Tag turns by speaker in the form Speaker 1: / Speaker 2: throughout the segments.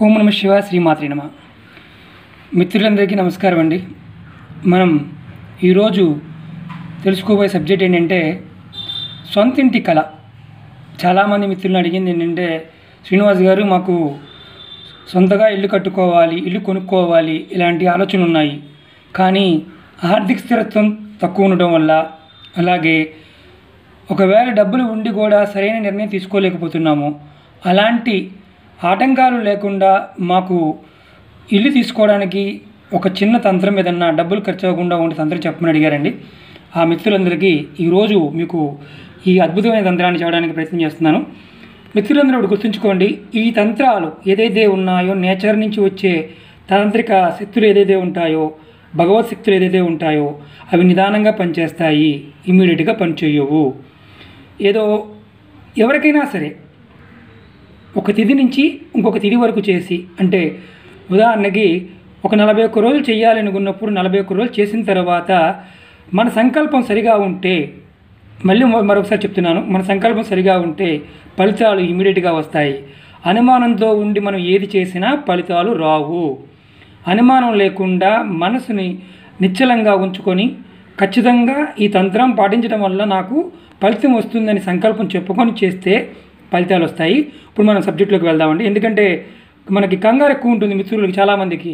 Speaker 1: ఓం నమ శివ శ్రీమాత్రే నమ. మిత్రులందరికీ నమస్కారం అండి. మనం ఈరోజు తెలుసుకోబోయే సబ్జెక్ట్ ఏంటంటే సొంతింటి కళ. చాలామంది మిత్రులను అడిగింది ఏంటంటే, శ్రీనివాస్ గారు మాకు సొంతగా ఇల్లు కట్టుకోవాలి, ఇల్లు కొనుక్కోవాలి, ఇలాంటి ఆలోచనలు ఉన్నాయి. కానీ ఆర్థిక స్థిరత్వం తక్కువ ఉండటం వల్ల, అలాగే ఒకవేళ డబ్బులు ఉండి కూడా సరైన నిర్ణయం తీసుకోలేకపోతున్నాము. అలాంటి ఆటంకాలు లేకుండా మాకు ఇల్లు తీసుకోవడానికి ఒక చిన్న తంత్రం ఏదన్నా డబ్బులు ఖర్చు అవ్వకుండా ఉండే తంత్రం చెప్పమని అడిగారండి. ఆ మిత్రులందరికీ ఈరోజు మీకు ఈ అద్భుతమైన తంత్రాన్ని చెప్పడానికి ప్రయత్నం చేస్తున్నాను. మిత్రులందరూ ఒకటి గుర్తుంచుకోండి, ఈ తంత్రాలు ఏదైతే ఉన్నాయో, నేచర్ నుంచి వచ్చే తాంత్రిక శక్తులు ఏదైతే ఉంటాయో, భగవత్ శక్తులు ఏదైతే ఉంటాయో, అవి నిదానంగా పనిచేస్తాయి, ఇమ్మీడియట్గా పనిచేయవు. ఏదో ఎవరికైనా సరే ఒక తిథి నుంచి ఇంకొక తిథి వరకు చేసి, అంటే ఉదాహరణకి ఒక 41 రోజులు చేయాలనుకున్నప్పుడు 41 రోజులు చేసిన తర్వాత మన సంకల్పం సరిగా ఉంటే, మరొకసారి చెప్తున్నాను, మన సంకల్పం సరిగా ఉంటే ఫలితాలు ఇమీడియట్గా వస్తాయి. అనుమానంతో ఉండి మనం ఏది చేసినా ఫలితాలు రావు. అనుమానం లేకుండా మనసుని నిశ్చలంగా ఉంచుకొని ఖచ్చితంగా ఈ తంత్రం పాటించడం వల్ల నాకు ఫలితం వస్తుందని సంకల్పం చెప్పుకొని చేస్తే ఫలితాలు వస్తాయి. ఇప్పుడు మనం సబ్జెక్టులోకి వెళ్దామండి. ఎందుకంటే మనకి కంగారు ఎక్కువ ఉంటుంది మిత్రులకి, చాలామందికి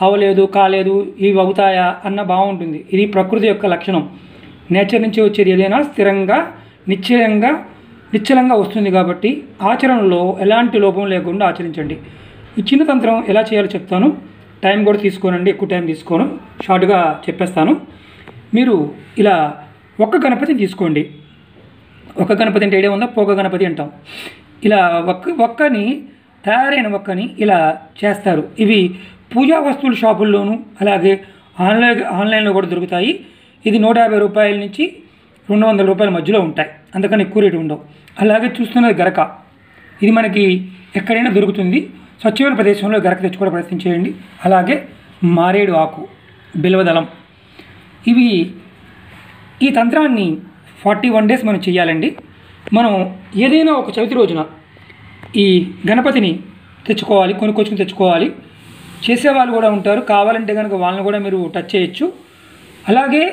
Speaker 1: అవలేదు, కాలేదు, ఇవి అవుతాయా అన్న భావం ఉంటుంది. ఇది ప్రకృతి యొక్క లక్షణం. నేచర్ నుంచి వచ్చేది ఏదైనా స్థిరంగా నిశ్చలంగా వస్తుంది. కాబట్టి ఆచరణలో ఎలాంటి లోపం లేకుండా ఆచరించండి. ఈ చిన్న తంత్రం ఎలా చేయాలో చెప్తాను. టైం కూడా తీసుకోనండి, ఎక్కువ టైం తీసుకోను, షార్ట్గా చెప్పేస్తాను. మీరు ఇలా ఒక్క గణపతిని తీసుకోండి. ఒక్క గణపతి అంటే ఏడే ఉందా, పోక గణపతి అంటాం. ఇలా ఒక్కని తయారైన ఒక్కని ఇలా చేస్తారు. ఇవి పూజా వస్తువుల షాపుల్లోనూ అలాగే ఆన్లైన్లో కూడా దొరుకుతాయి. ఇది 150 రూపాయల నుంచి 200 రూపాయల మధ్యలో ఉంటాయి, అందుకని ఎక్కువ రేటు ఉండవు. అలాగే చూస్తున్నది గరక. ఇది మనకి ఎక్కడైనా దొరుకుతుంది. స్వచ్ఛమైన ప్రదేశంలో గరక తెచ్చుకోవడం ప్రయత్నం చేయండి. అలాగే మారేడు ఆకు, బిల్వదళం. ఇవి ఈ తంత్రాన్ని 41 డేస్ మనం చేయాలండి. మనం ఏదైనా ఒక చవితి రోజున ఈ గణపతిని తెచ్చుకోవాలి, కొనుక్కొచ్చుకుని తెచ్చుకోవాలి. చేసేవాళ్ళు కూడా ఉంటారు, కావాలంటే కనుక వాళ్ళని కూడా మీరు టచ్ చేయొచ్చు. అలాగే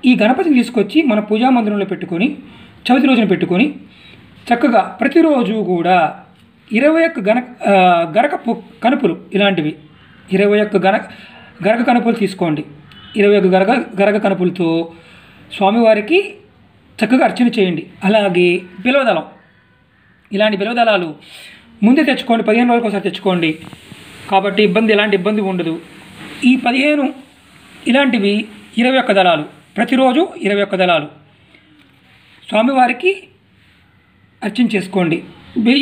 Speaker 1: ఈ గణపతిని తీసుకొచ్చి మన పూజా మందిరంలో పెట్టుకొని చవితి రోజున పెట్టుకొని చక్కగా ప్రతిరోజు కూడా 21 గరక కనుపులు, ఇలాంటివి 21 గరక కనుపులు తీసుకోండి. 21 గరక కనుపులతో స్వామివారికి చక్కగా అర్చన చేయండి. అలాగే బిల్వదళం, ఇలాంటి బిల్వదళాలు ముందే తెచ్చుకోండి, 15 రోజులకు ఒకసారి తెచ్చుకోండి. కాబట్టి ఎలాంటి ఇబ్బంది ఉండదు. ఈ 15 ఇలాంటివి 21 దళాలు, ప్రతిరోజు 21 దళాలు స్వామివారికి అర్చన చేసుకోండి.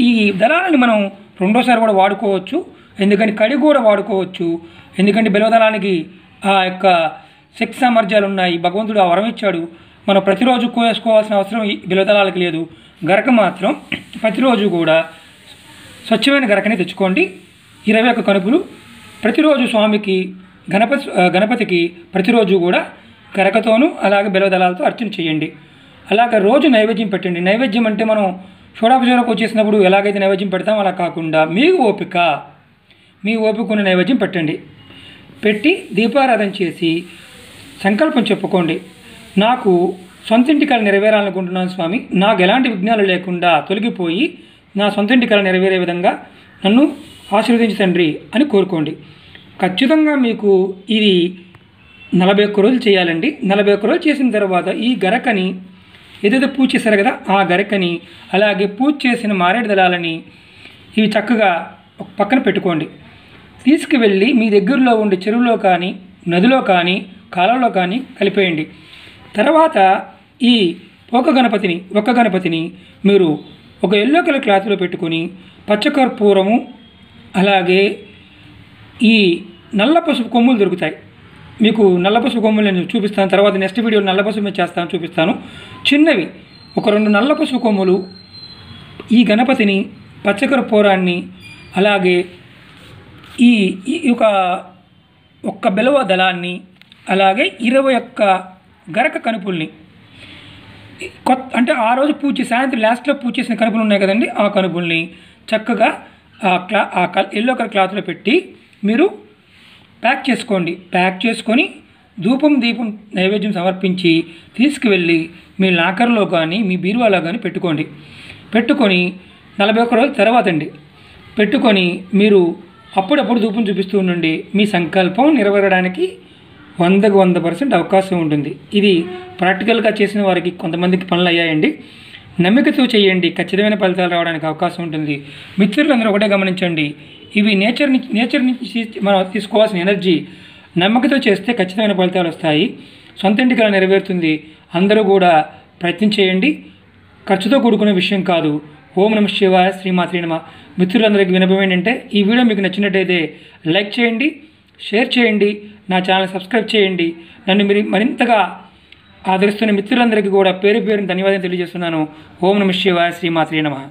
Speaker 1: ఈ దళాలని మనం రెండోసారి కూడా వాడుకోవచ్చు, ఎందుకంటే కడిగి కూడా వాడుకోవచ్చు. ఎందుకంటే బిల్వదళానికి ఆ యొక్క శక్తి సామర్థ్యాలు ఉన్నాయి, భగవంతుడు ఆ వరం ఇచ్చాడు. మనం ప్రతిరోజు వేసుకోవాల్సిన అవసరం ఈ బిల్వదళాలకు లేదు. గరక మాత్రం ప్రతిరోజు కూడా స్వచ్ఛమైన గరకని తెచ్చుకోండి. 21 కనుపులు ప్రతిరోజు స్వామికి గణపతికి ప్రతిరోజు కూడా గరకతోనూ అలాగే బిల్వదళాలతో అర్చన చేయండి. అలాగే రోజు నైవేద్యం పెట్టండి. నైవేద్యం అంటే మనం షోడాపచోడపు చేసినప్పుడు ఎలాగైతే నైవేద్యం పెడతాం అలా కాకుండా మీ ఓపికను నైవేద్యం పెట్టండి. పెట్టి దీపారాధన చేసి సంకల్పం చెప్పుకోండి. నాకు సొంతింటి కళ నెరవేరాలనుకుంటున్నాను స్వామి, నాకు ఎలాంటి విఘ్నాలు లేకుండా తొలగిపోయి నా సొంతింటి కళ నెరవేరే విధంగా నన్ను ఆశీర్వదించు తండ్రి అని కోరుకోండి. ఖచ్చితంగా మీకు ఇది 41 రోజులు చేయాలండి. 41 రోజులు చేసిన తర్వాత ఈ గరకని ఏదైతే పూజ చేశారు కదా, ఆ గరకని అలాగే పూజ చేసిన మారేడు దళాలని ఇవి చక్కగా ఒక పక్కన పెట్టుకోండి. తీసుకువెళ్ళి మీ దగ్గరలో ఉండే చెరువులో కానీ, నదిలో కానీ, కాలంలో కానీ కలిపేయండి. తర్వాత ఈ ఒక్క గణపతిని మీరు ఒక ఎల్లో కలర్ క్లాత్లో పెట్టుకొని పచ్చకర్పూరము అలాగే ఈ నల్ల పసుపు కొమ్ములు దొరుకుతాయి. మీకు నల్ల పసుపు కొమ్ములు నేను చూపిస్తాను, తర్వాత నెక్స్ట్ వీడియోలో నల్ల పసుపు మీద చూపిస్తాను. చిన్నవి ఒక 2 నల్ల పసుపు కొమ్ములు, ఈ గణపతిని, పచ్చకర్పూరాన్ని, అలాగే ఈ ఒక్క బిల్వ దళాన్ని, అలాగే 21 గరక కనుపుల్ని అంటే ఆ రోజు సాయంత్రం లాస్ట్లో పూజ చేసిన కనుపులు ఉన్నాయి కదండి, ఆ కనుపుల్ని చక్కగా ఎల్లో కలర్ క్లాత్లో పెట్టి మీరు ప్యాక్ చేసుకోండి. ప్యాక్ చేసుకొని ధూపం దీపం నైవేద్యం సమర్పించి తీసుకువెళ్ళి మీ లాకర్లో కానీ మీ బీరువాలో కానీ పెట్టుకొని 41 రోజుల తర్వాత అండి పెట్టుకొని మీరు అప్పుడప్పుడు ధూపం చూపిస్తూ ఉండండి. మీ సంకల్పం నెరవేరడానికి 100% అవకాశం ఉంటుంది. ఇది ప్రాక్టికల్గా చేసిన వారికి కొంతమందికి పనులు అయ్యాయండి. నమ్మికతో చేయండి, ఖచ్చితమైన ఫలితాలు రావడానికి అవకాశం ఉంటుంది. మిత్రులందరూ ఒకటే గమనించండి, ఇవి నేచర్ నుంచి మనం తీసుకోవాల్సిన ఎనర్జీ. నమ్మకంతో చేస్తే ఖచ్చితమైన ఫలితాలు వస్తాయి. సొంత ఇంటికి నెరవేరుతుంది. అందరూ కూడా ప్రయత్నం చేయండి. ఖర్చుతో కూడుకునే విషయం కాదు. ఓం నమః శివాయ, శ్రీమాత్రే నమః. మిత్రులందరికీ వినపం ఏంటంటే, ఈ వీడియో మీకు నచ్చినట్టయితే లైక్ చేయండి, షేర్ చేయండి, నా ఛానల్ సబ్స్క్రైబ్ చేయండి. నన్ను మీరు మరింతగా ఆదరిస్తున్న మిత్రులందరికీ కూడా పేరు పేరుని ధన్యవాదాలు తెలియజేస్తున్నాను. ఓం నమః శివాయ, శ్రీమాత్రే నమః.